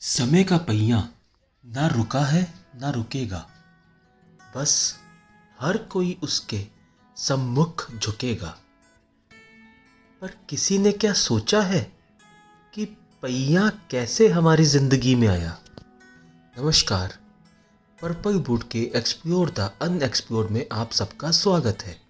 समय का पहिया ना रुका है ना रुकेगा, बस हर कोई उसके सम्मुख झुकेगा। पर किसी ने क्या सोचा है कि पहिया कैसे हमारी जिंदगी में आया। नमस्कार, पर्पल बुक के एक्सप्लोर द अनएक्सप्लोर्ड में आप सबका स्वागत है।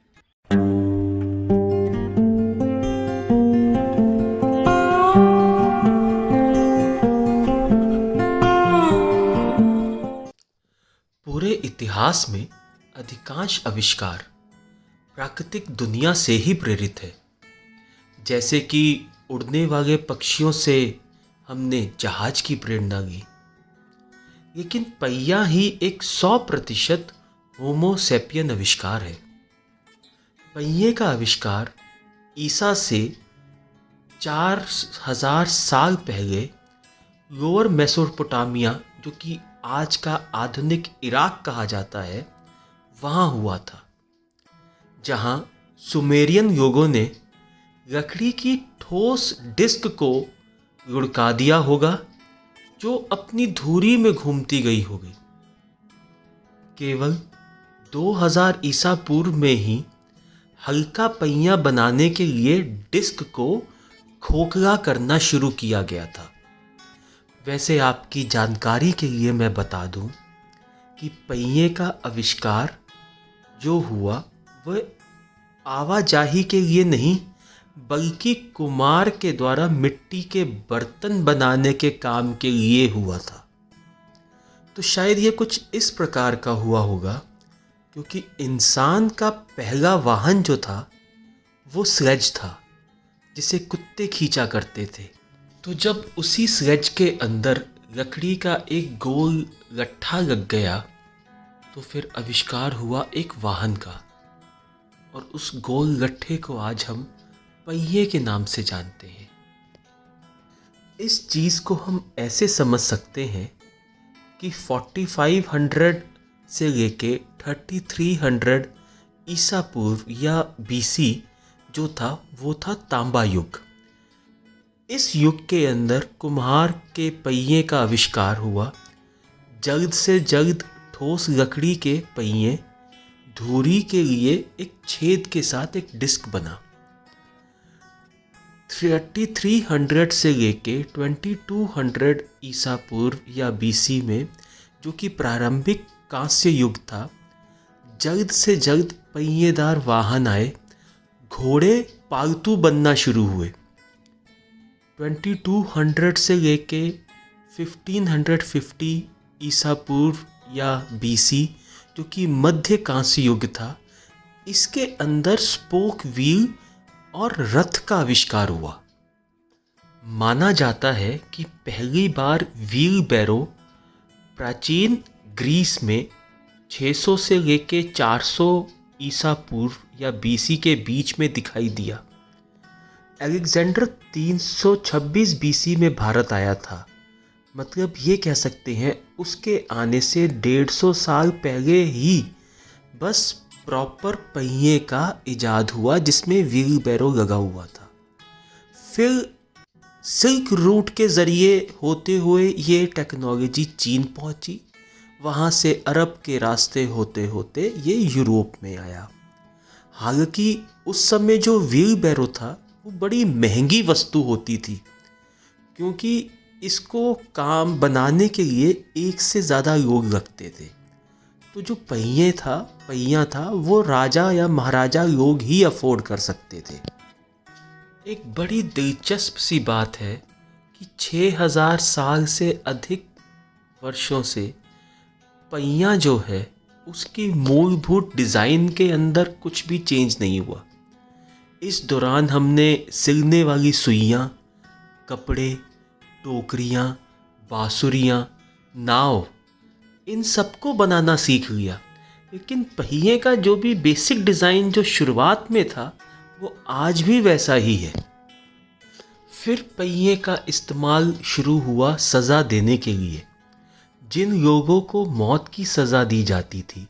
पूरे इतिहास में अधिकांश आविष्कार प्राकृतिक दुनिया से ही प्रेरित है। जैसे कि उड़ने वाले पक्षियों से हमने जहाज की प्रेरणा ली, लेकिन पहिया ही एक 100% होमो सेपियन आविष्कार है। पहिए का आविष्कार ईसा से 4000 साल पहले लोअर मेसोपोटामिया, जो कि आज का आधुनिक इराक कहा जाता है, वहाँ हुआ था, जहाँ सुमेरियन लोगों ने लकड़ी की ठोस डिस्क को लुढ़का दिया होगा, जो अपनी धुरी में घूमती गई होगी। केवल 2000 ईसा पूर्व में ही हल्का पहिया बनाने के लिए डिस्क को खोखला करना शुरू किया गया था। वैसे आपकी जानकारी के लिए मैं बता दूं कि पहिए का आविष्कार जो हुआ वह आवाजाही के लिए नहीं, बल्कि कुम्हार के द्वारा मिट्टी के बर्तन बनाने के काम के लिए हुआ था। तो शायद ये कुछ इस प्रकार का हुआ होगा, क्योंकि इंसान का पहला वाहन जो था वो स्लेज था, जिसे कुत्ते खींचा करते थे। तो जब उसी स्लेज के अंदर लकड़ी का एक गोल गट्ठा लग गया, तो फिर आविष्कार हुआ एक वाहन का, और उस गोल गट्ठे को आज हम पहिए के नाम से जानते हैं। इस चीज़ को हम ऐसे समझ सकते हैं कि 4500 से लेके 3300 ईसा पूर्व या बीसी जो था वो था तांबा युग। इस युग के अंदर कुम्हार के पहिए का आविष्कार हुआ। जल्द से जल्द ठोस लकड़ी के पहिए धुरी के लिए एक छेद के साथ एक डिस्क बना। 3300 से लेके 2200 ईसा पूर्व या बीसी में, जो कि प्रारंभिक कांस्य युग था, जल्द से जल्द पहिएदार वाहन आए। घोड़े पालतू बनना शुरू हुए। 2200 से लेके 1550 ईसा पूर्व या बीसी, जो कि मध्य कांस्य युग था, इसके अंदर स्पोक व्हील और रथ का आविष्कार हुआ। माना जाता है कि पहली बार व्हील बैरो प्राचीन ग्रीस में 600 से लेके 400 ईसा पूर्व या बीसी के बीच में दिखाई दिया। अलेक्जेंडर 326 बीसी में भारत आया था। मतलब ये कह सकते हैं उसके आने से 150 साल पहले ही बस प्रॉपर पहिए का इजाद हुआ, जिसमें व्हील बैरो लगा हुआ था। फिर सिल्क रूट के ज़रिए होते हुए ये टेक्नोलॉजी चीन पहुंची। वहाँ से अरब के रास्ते होते होते ये यूरोप में आया। हालांकि उस समय जो व्हील बैरो था वो बड़ी महंगी वस्तु होती थी, क्योंकि इसको काम बनाने के लिए एक से ज़्यादा लोग लगते थे। तो जो पहिया था वो राजा या महाराजा लोग ही अफोर्ड कर सकते थे। एक बड़ी दिलचस्प सी बात है कि 6000 साल से अधिक वर्षों से पहिया जो है उसकी मूलभूत डिज़ाइन के अंदर कुछ भी चेंज नहीं हुआ। इस दौरान हमने सिलने वाली सुइयाँ, कपड़े, टोकरियाँ, बांसुरियाँ, नाव, इन सबको बनाना सीख लिया। लेकिन पहिए का जो भी बेसिक डिज़ाइन जो शुरुआत में था वो आज भी वैसा ही है। फिर पहिए का इस्तेमाल शुरू हुआ सज़ा देने के लिए। जिन लोगों को मौत की सज़ा दी जाती थी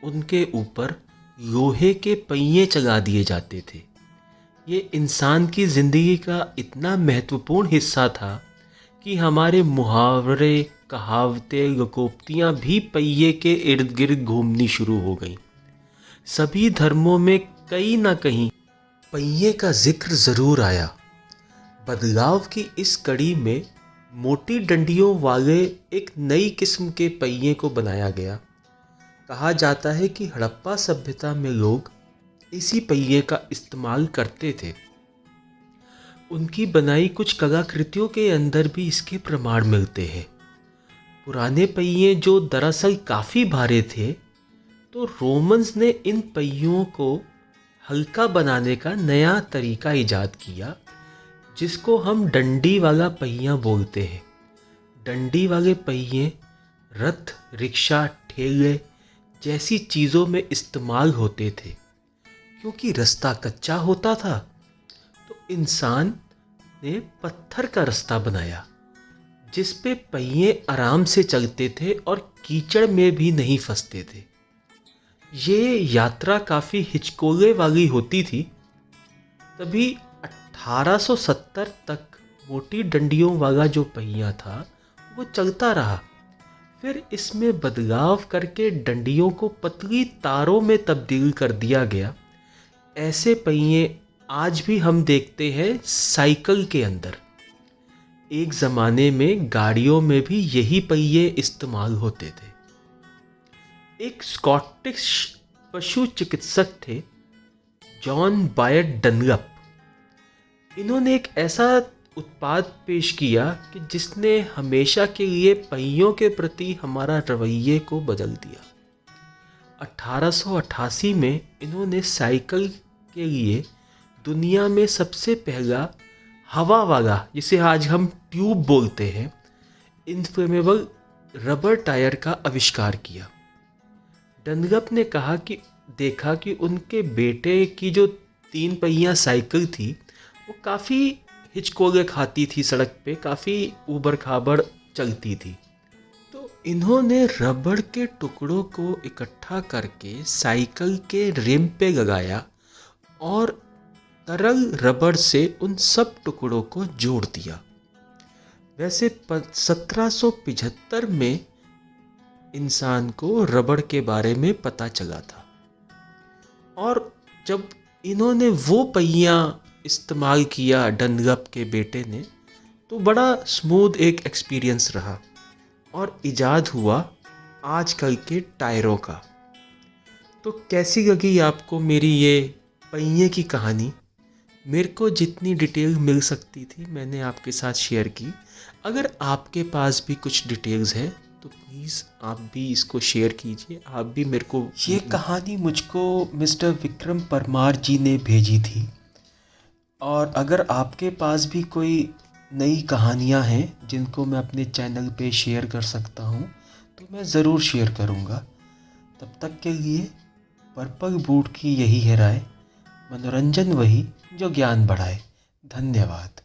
उनके ऊपर लोहे के पहिए चला दिए जाते थे। ये इंसान की ज़िंदगी का इतना महत्वपूर्ण हिस्सा था कि हमारे मुहावरे, कहावतें, लोकोक्तियाँ भी पहिए के इर्द गिर्द घूमनी शुरू हो गईं। सभी धर्मों में कहीं ना कहीं पहिए का जिक्र ज़रूर आया। बदलाव की इस कड़ी में मोटी डंडियों वाले एक नई किस्म के पहिए को बनाया गया। कहा जाता है कि हड़प्पा सभ्यता में लोग इसी पहिए का इस्तेमाल करते थे। उनकी बनाई कुछ कलाकृतियों के अंदर भी इसके प्रमाण मिलते हैं। पुराने पहिए जो दरअसल काफ़ी भारी थे, तो रोमन्स ने इन पहियों को हल्का बनाने का नया तरीका इजाद किया, जिसको हम डंडी वाला पहिया बोलते हैं। डंडी वाले पहिए रथ, रिक्शा, ठेले जैसी चीज़ों में इस्तेमाल होते थे। क्योंकि रास्ता कच्चा होता था, तो इंसान ने पत्थर का रास्ता बनाया, जिस पे पहिए आराम से चलते थे और कीचड़ में भी नहीं फंसते थे। ये यात्रा काफ़ी हिचकोले वाली होती थी। तभी 1870 तक मोटी डंडियों वाला जो पहिया था वो चलता रहा। फिर इसमें बदलाव करके डंडियों को पतली तारों में तब्दील कर दिया गया। ऐसे पहिए आज भी हम देखते हैं साइकिल के अंदर। एक ज़माने में गाड़ियों में भी यही पहिए इस्तेमाल होते थे। एक स्कॉटिश पशु चिकित्सक थे, जॉन बायट डनलप। इन्होंने एक ऐसा उत्पाद पेश किया कि जिसने हमेशा के लिए पहियों के प्रति हमारा रवैये को बदल दिया। 1888 में इन्होंने साइकिल के लिए दुनिया में सबसे पहला हवा वाला, जिसे आज हम ट्यूब बोलते हैं, इनफ्लेमेबल रबर टायर का आविष्कार किया। डनलप ने देखा कि उनके बेटे की जो 3 पहिया साइकिल थी वो काफ़ी हिचकोले खाती थी, सड़क पे काफ़ी ऊबड़ खाबड़ चलती थी। तो इन्होंने रबड़ के टुकड़ों को इकट्ठा करके साइकिल के रिम पे लगाया और तरल रबड़ से उन सब टुकड़ों को जोड़ दिया। वैसे 1775 में इंसान को रबड़ के बारे में पता चला था, और जब इन्होंने वो पहिया इस्तेमाल किया डनलप के बेटे ने, तो बड़ा स्मूथ एक एक्सपीरियंस रहा और इजाद हुआ आजकल के टायरों का। तो कैसी लगी आपको मेरी ये पहिए की कहानी? मेरे को जितनी डिटेल मिल सकती थी मैंने आपके साथ शेयर की। अगर आपके पास भी कुछ डिटेल्स है तो प्लीज़ आप भी इसको शेयर कीजिए। आप भी मेरे को, ये कहानी मुझको मिस्टर विक्रम परमार जी ने भेजी थी, और अगर आपके पास भी कोई नई कहानियाँ हैं जिनको मैं अपने चैनल पे शेयर कर सकता हूँ तो मैं ज़रूर शेयर करूँगा। तब तक के लिए पर्पल बूट की यही है राय, मनोरंजन वही जो ज्ञान बढ़ाए। धन्यवाद।